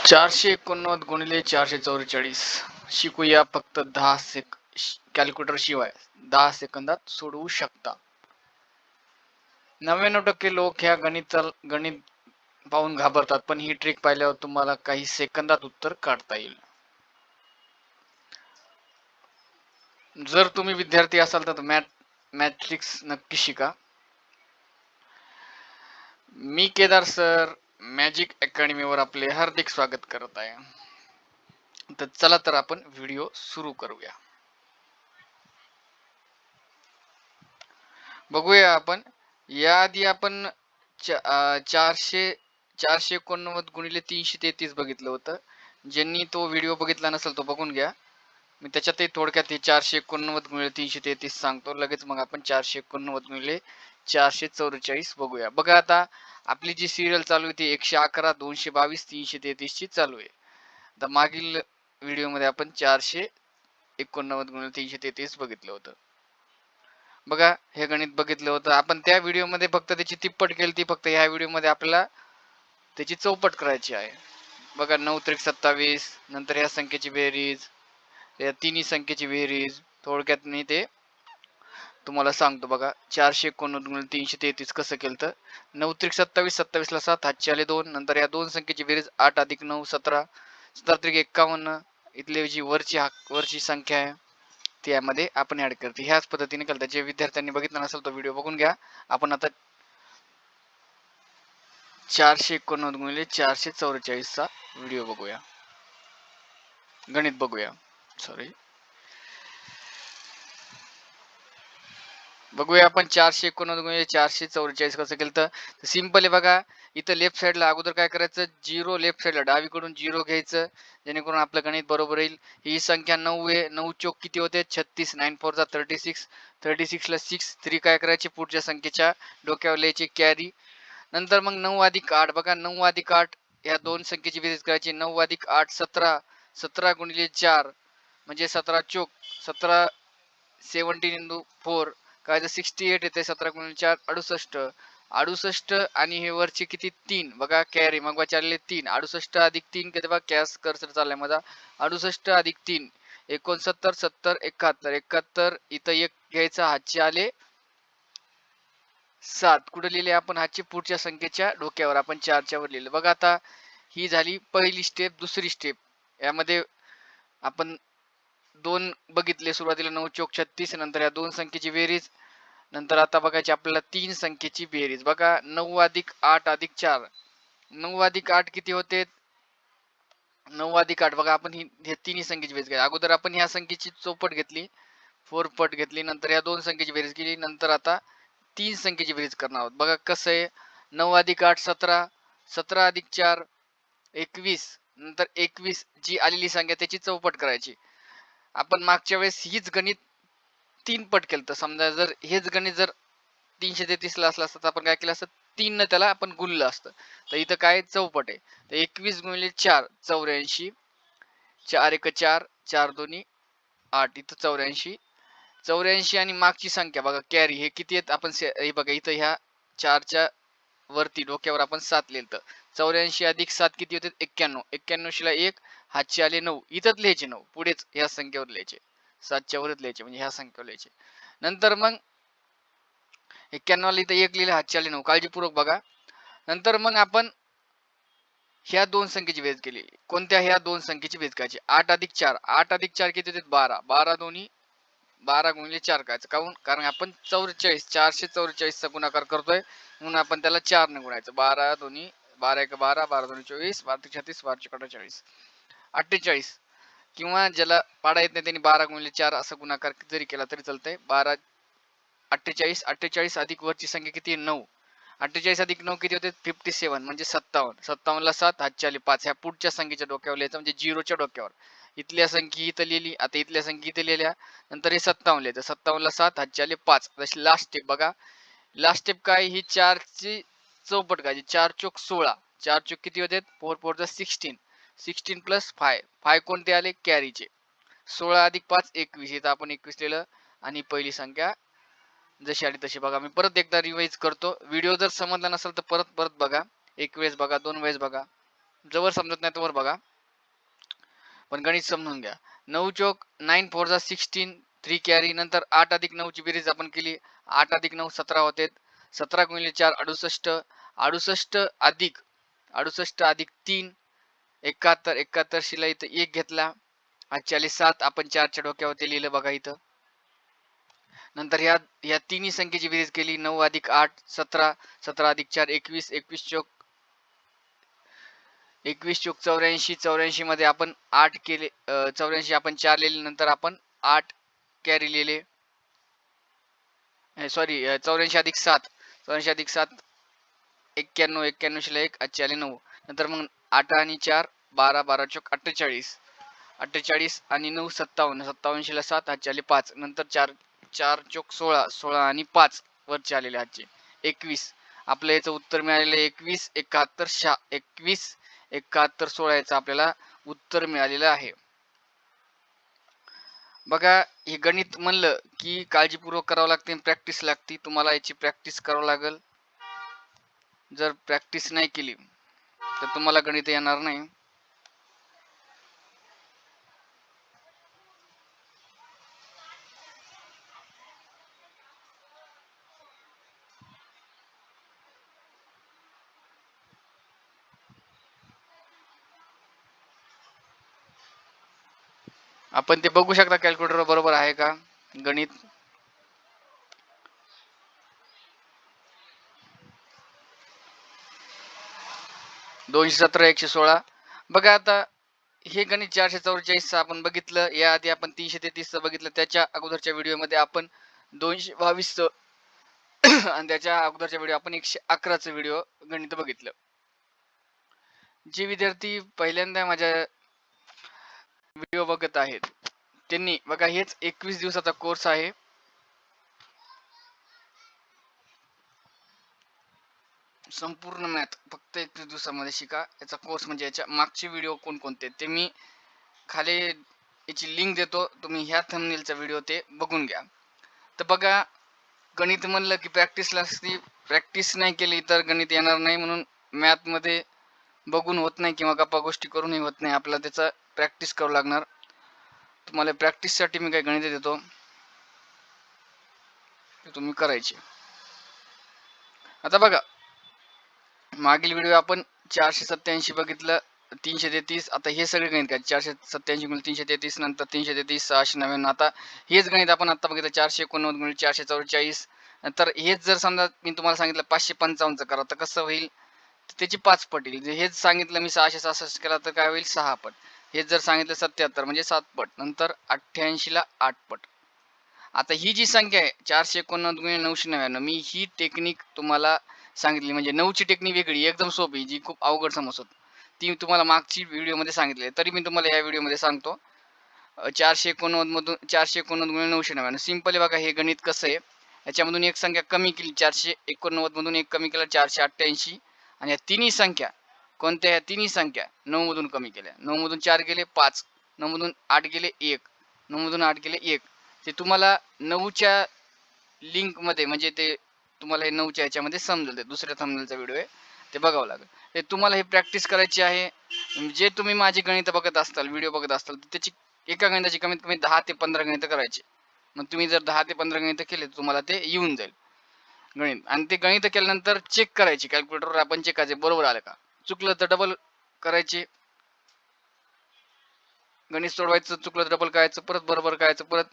489 गुणिले 444 शिकूया फक्त 10 कॅल्क्युलेटर शिवाय 10 सेकंदात सोडवू शकता. 99% लोक ह्या गणित पाहून घाबरतात, पण ही ट्रिक पाहिल्यावर तुम्हाला काही सेकंदात उत्तर काढता येईल. जर तुम्ही विद्यार्थी असाल तर मॅट्रिक्स नक्की शिका. मी केदार सर मॅजिक अकॅडमीवर आपले हार्दिक स्वागत करत आहे. तर चला तर आपण व्हिडिओ सुरू करूया. बघूया आपण याआधी आपण 489 गुणिले 333 बघितलं होतं. ज्यांनी तो व्हिडिओ बघितला नसेल तो बघून घ्या. मी त्याच्यातही थोडक्यात हे 489 गुणिले 333 सांगतो. लगेच मग आपण 489 गुणिले 444 बघूया. बघा आता आपली जी सिरियल चालू आहे ती 111, 222, 333 ची चालू आहे. आता मागील व्हिडिओमध्ये आपण 489 गुणिले 333 बघितलं होतं. बघा हे गणित बघितलं होतं आपण. त्या व्हिडिओमध्ये फक्त त्याची तिप्पट केली ती, फक्त ह्या व्हिडिओमध्ये आपल्याला त्याची चौपट करायची आहे. बघा 9 त्रिक 27, नंतर ह्या संख्येची बेरीज, या तिन्ही संख्येची बेरीज थोडक्यात मी ते तुम्हाला सांगतो. बघा 489 गुणिले 333 कसं केलं तर 9 त्रिक 27, 27 ला 7, हातचे आले 2, नंतर या दोन संख्येची बेरीज 8 अधिक 9 17, 17 त्रिक 51, इथली जी वरची संख्या आहे त्यामध्ये आपण ऍड करते. ह्याच पद्धतीने केलं. जे विद्यार्थ्यांनी बघितलं नसेल तो व्हिडिओ बघून घ्या. आपण आता 489 गुणिले 444 चा व्हिडिओ बघूया, गणित बघूया. बघूया आपण 489 गुणिले 444 कसं केलं तर सिंपल आहे. बघा इथं लेफ्ट साईडला अगोदर काय करायचं, 0 लेफ्ट साईडला डावीकडून 0 घ्यायचं, जेणेकरून आपलं गणित बरोबर येईल. ही संख्या 9 आहे, 9 चौक किती होते 36, 9 4 जा 36, 36 ला 6 3 काय करायचे पुढच्या संख्येच्या डोक्यावर लिहायचे कॅरी. नंतर मग 9 अधिक 8, बघा 9 अधिक 8 या दोन संख्येची बेरीज करायची. 9 अधिक 8 17, 17 गुणिले 4 म्हणजे 17 चोक 17, 17 इंटू 4 काय 68 येते. 17 गुणिले 4 68, 68 आणि हे वरचे किती 3, बघा कॅरी मग चालले 3, 68 अधिक 3 किती, बघा कॅश कर्सर चाललाय माझा. 68 अधिक 3 69, 70 71, 71 इथं एक घ्यायचा, हातचे आले 7, कुठे लिहिले आपण हातची पुढच्या संख्येच्या डोक्यावर, आपण 4च्या वर लिहिले. बघा आता ही झाली पहिली स्टेप. दुसरी स्टेप यामध्ये आपण दोन बघितले सुरुवातीला 9 चौक 36, नंतर या दोन संख्येची बेरीज, नंतर आता बघायची आपल्याला तीन संख्येची बेरीज. बघा 9 अधिक 8 अधिक 4, 9 अधिक 8 किती होते 9 अधिक 8, बघा आपण ही तिन्ही संख्येची बेरीज केली. अगोदर आपण ह्या संख्येची चौपट घेतली, 4 पट घेतली, नंतर या दोन संख्येची बेरीज केली, नंतर आता तीन संख्येची बेरीज करणार आहोत. बघा कसं आहे 9 अधिक 8 17, 17 अधिक 4 21, नंतर 21 जी आलेली संख्या त्याची चौपट करायची. आपण मागच्या वेळेस हीच गणित 3 पट केलं तर समजा जर हेच गणित जर 333 ला असलं असतं तर आपण काय केलं असतं 3 न त्याला आपण गुणलं असतं. तर इथं काय चौपट आहे. तर 21 गुणिले 4 84, 4 1 4, 4 2 8, इथं 84, 84 आणि मागची संख्या बघा कॅरी हे किती आहेत आपण हे बघा इथं ह्या 4च्या वरती डोक्यावर आपण 7 लिहिलं. 84 अधिक 7 किती होते 91, 91 ला 1, हातचे आले 9, इथंच लिहायचे 9, पुढेच ह्या संख्येवर लिहायचे, 7च्या वरच लिहायचे म्हणजे ह्या संख्येवर लिहायचे. नंतर मग 91 ला इथं 1 लिहिले, हातचे आले 9, काळजीपूर्वक बघा. नंतर मग आपण ह्या दोन संख्येची बेरीज केली. कोणत्या ह्या दोन संख्येची बेरीज करायची. 8 अधिक 4, 8 अधिक 4 किती होते 12, 12 दोन्ही 12 गुणिले 4 करायचं. काहून, कारण आपण 44 444 चा गुणाकार करतोय म्हणून आपण त्याला 4 ने गुणायचं. 12 दोन्ही 12 1 12, 12 दोन्ही 24, 12 3 36, 12 4 48, 48, किंवा ज्याला पाडा येत नाही त्यांनी 12 गुणिले 4 असा गुणाकार जरी केला तरी चालतंय. 12 48, 48 अधिक वरची संख्या किती 9, 48 अधिक 9 किती होते 57 म्हणजे 57, 57 ला 7, हातचे आले 5, ह्या पुढच्या संख्येच्या डोक्यावर लिहायचं म्हणजे 0च्या डोक्यावर. इथल्या संख्या इथं लिहिली, आता इथल्या संख्या इथे लिहिल्या, नंतर हे 57 लिहायचं. 57 ला 7, हातचे आले 5, जशी लास्ट स्टेप. बघा लास्ट स्टेप काय, ही 4 ची चौपट करायची. 4 चौक 16, 4 चौक किती होते 4 4 जा 16, 16 प्लस 5, 5 कोणते आले कॅरीचे. 16 अधिक 5 21, इथं आपण 21 लिहिलं आणि पहिली संख्या जशी आली तशी. बघा मी परत एकदा रिवाइज करतो. व्हिडिओ जर समजला नसेल तर परत बघा, एक वेळेस बघा, दोन वेळेस बघा. जवळ समजत नाही तोवर बघा, पण गणित समजून घ्या. 9 चोक 9 4 जा 16, 3 कॅरी, नंतर 8 अधिक 9 ची बेरीज आपण केली. 8 अधिक 9 17 होते. 17 गुणिले 4 68. 68 अधिक 3 71. 71 शिला इथं 1 घेतला. 7 आपण 4च्या डोक्यावरती लिहिलं बघा इथं. नंतर ह्या तिन्ही संख्येची बेरीज केली. 9 अधिक 8 17. 17 अधिक 4 21. 21 चोक 84. 84 मध्ये आपण 8 केले. 84 आपण 4 लिहिले. नंतर आपण 8 कॅरी लिहिले. सॉरी 84 अधिक 7. 84 अधिक 7 91. 91 शिला 1 आजचे 9. नंतर मग 8 आणि 4 12. 12 चोक 48. 48 आणि 9 57. 57 शिला 7 आजचे 5. नंतर 4 चोक 16. 16 आणि 5 वरचे आलेले आजचे 21. आपलं याचं उत्तर मिळालेलं 21. 71 21 71 16 याचं आपल्याला उत्तर मिळालेलं आहे. बघा, हे गणित म्हणलं की काळजीपूर्वक करावं लागते, प्रॅक्टिस लागते. तुम्हाला याची प्रॅक्टिस करावं लागेल. जर प्रॅक्टिस नाही केली तर तुम्हाला गणित येणार नाही. आपण ते बघू शकता कॅल्क्युलेटर बरोबर आहे का गणित. दोनशे 17 116. बघा आता हे गणित 444 आपण बघितलं. या आधी आपण 333 बघितलं. त्याच्या अगोदरच्या व्हिडिओ मध्ये आपण 222 आणि त्याच्या अगोदरच्या व्हिडिओ आपण 111 व्हिडिओ गणित बघितलं. जे विद्यार्थी पहिल्यांदा माझ्या व्हिडिओ बघत आहेत त्यांनी बघा, हेच 21 दिवसाचा कोर्स आहे. संपूर्ण मॅथ फक्त 21 दिवसामध्ये शिका. याचा कोर्स म्हणजे याच्या मागचे व्हिडिओ कोणकोणते ते मी खाली याची लिंक देतो. तुम्ही ह्या थंबनेलचा व्हिडिओ ते बघून घ्या. तर बघा, गणित म्हणलं की प्रॅक्टिस लागते. प्रॅक्टिस नाही केली तर गणित येणार नाही. म्हणून मॅथ मध्ये बघून होत नाही किंवा गप्पा गोष्टी करूनही होत नाही. आपल्याला त्याचा प्रॅक्टिस करावं लागणार. तुम्हाला प्रॅक्टिससाठी मी काही गणित देतो ते तुम्ही करायचे. आता बघा, मागील व्हिडिओ आपण 487 बघितलं, 333. आता हे सगळे गणित काय 487 गुणिले 333, नंतर 333 699. आता हेच गणित आपण आता बघितलं 489 गुणिले 444. नंतर हेच जर समजा मी तुम्हाला सांगितलं 555 करा तर कसं होईल, त्याची 5 पट येईल. हेच सांगितलं मी 666 केला तर काय होईल 6 पट. हेच जर सांगितलं 77 म्हणजे 7 पट. नंतर 88 ला 8 पट. आता ही जी संख्या आहे 489 गुणिले 999, मी ही टेक्निक तुम्हाला सांगितली. म्हणजे 9ची टेक्निक वेगळी एकदम सोपी, जी खूप अवघड समजत ती तुम्हाला मागची व्हिडिओ मध्ये सांगितली. तरी मी तुम्हाला या व्हिडिओ मध्ये सांगतो. 489 मधून 489 गुणिले 999 सिंपल आहे. बघा हे गणित कसं आहे, याच्यामधून एक संख्या कमी केली. 489 मधून एक कमी केला 488. आणि या तिन्ही संख्या कोणत्या, ह्या तिन्ही संख्या 9 मधून कमी केल्या. 9 मधून 4 गेले 5, 9 मधून 8 गेले 1, 9 मधून 8 गेले 1. ते तुम्हाला 9च्या लिंक मध्ये म्हणजे ते तुम्हाला हे 9च्या ह्याच्यामध्ये समजेल. ते दुसऱ्या थंबनेलचा व्हिडिओ आहे, ते बघावं लागेल. ते तुम्हाला हे प्रॅक्टिस करायची आहे. जे तुम्ही माझी गणित बघत असताल, व्हिडिओ बघत असताल, तर त्याची एका गणिताची कमीत कमी 10 ते 15 गणित करायचे. मग तुम्ही जर 10 ते 15 गणित केले तर तुम्हाला ते येऊन जाईल गणित. आणि ते गणित केल्यानंतर चेक करायचे कॅल्क्युलेटरवर, आपण चेक करायचे बरोबर आलं का. चुकलं तर डबल करायचे, गणित सोडवायचं. चुकलं तर डबल करायचं, परत बरोबर करायचं, परत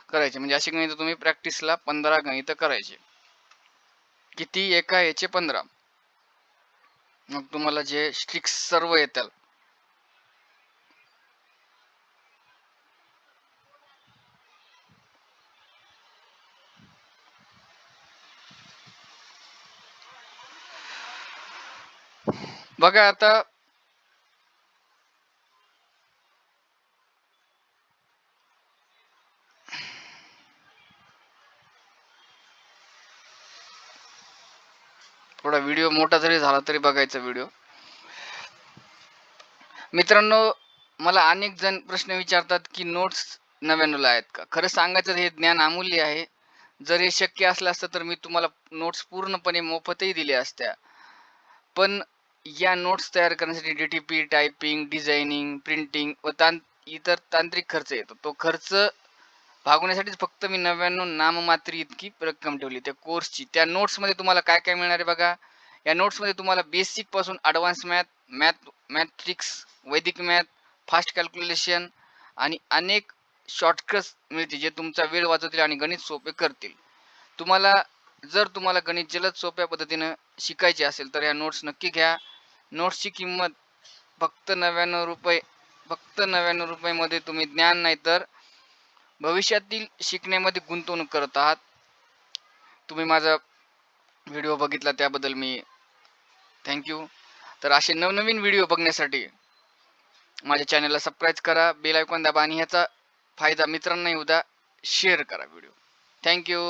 करायचे. म्हणजे अशी गणित तुम्ही प्रॅक्टिसला 15 गणित करायचे. किती, एका याचे 15. मग तुम्हाला जे स्ट्रिक्स सर्व येतील. बघा आता थोडा व्हिडिओ मोठा जरी झाला तरी बघायचा व्हिडिओ. मित्रांनो, मला अनेक जण प्रश्न विचारतात की नोट्स 99 ला आहेत का. खरं सांगायचं हे ज्ञान अमूल्य आहे. जर हे शक्य असलं असतं तर मी तुम्हाला नोट्स पूर्णपणे मोफतही दिल्या असत्या. पण या नोट्स तयार करण्यासाठी DTP, टायपिंग, डिझायनिंग, प्रिंटिंग व इतर तांत्रिक खर्च येतो. तो खर्च भागवण्यासाठीच फक्त मी 99 नाममात्री इतकी रक्कम ठेवली त्या कोर्सची. त्या नोट्समध्ये तुम्हाला काय काय मिळणार आहे बघा. या नोट्समध्ये तुम्हाला बेसिक पासून ॲडव्हान्स मॅथ्रिक्स, वैदिक मॅथ, फास्ट कॅल्क्युलेशन आणि अनेक शॉर्टकट्स मिळतील जे तुमचा वेळ वाचवतील आणि गणित सोपे करतील. जर तुम्हाला गणित जलद सोप्या पद्धतीनं शिकायचे असेल तर या नोट्स नक्की घ्या. नोट्सची किंमत फक्त 99 रुपये. फक्त 99 रुपयामध्ये तुम्ही ज्ञान नाही तर भविष्यातील शिकण्यामध्ये गुंतवणूक करत आहात. तुम्ही माझा व्हिडिओ बघितला त्याबद्दल मी थँक्यू. तर असे नवनवीन व्हिडिओ बघण्यासाठी माझ्या चॅनलला सबस्क्राईब करा, बेल आयकॉन दाबा आणि ह्याचा फायदा मित्रांना येऊ द्या, शेअर करा व्हिडिओ. थँक्यू.